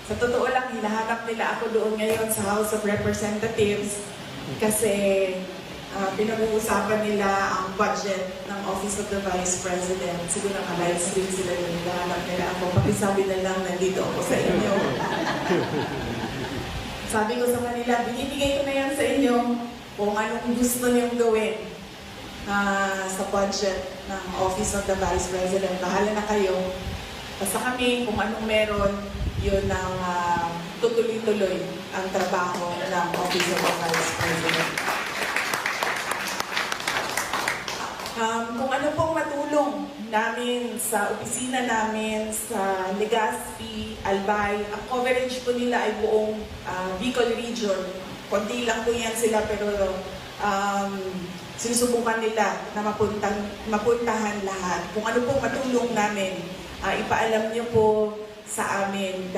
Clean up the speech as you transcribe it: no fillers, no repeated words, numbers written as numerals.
Sa totoo lang, hinahanap nila ako doon ngayon sa House of Representatives kasi pinag-uusapan nila ang budget ng Office of the Vice President. Siguro naka-livestream sila doon, hinahanap nila ako. Pakisabi na lang, nandito ako sa inyo. Sabi ko sa kanila, binibigay ko na yan sa inyo kung anong gusto niyong gawin sa budget ng Office of the Vice President. Bahala na kayo. Basta kami, kung anong meron, yun ang tutuloy-tuloy ang trabaho ng Office of the Vice President. Kung ano pong matulong namin sa opisina namin, sa Legazpi, Albay, ang coverage po nila ay buong Bicol Region. Konti lang po yan sila pero sinusubukan nila na mapuntahan lahat. Kung ano pong matulong namin, ipaalam niyo po sa amin.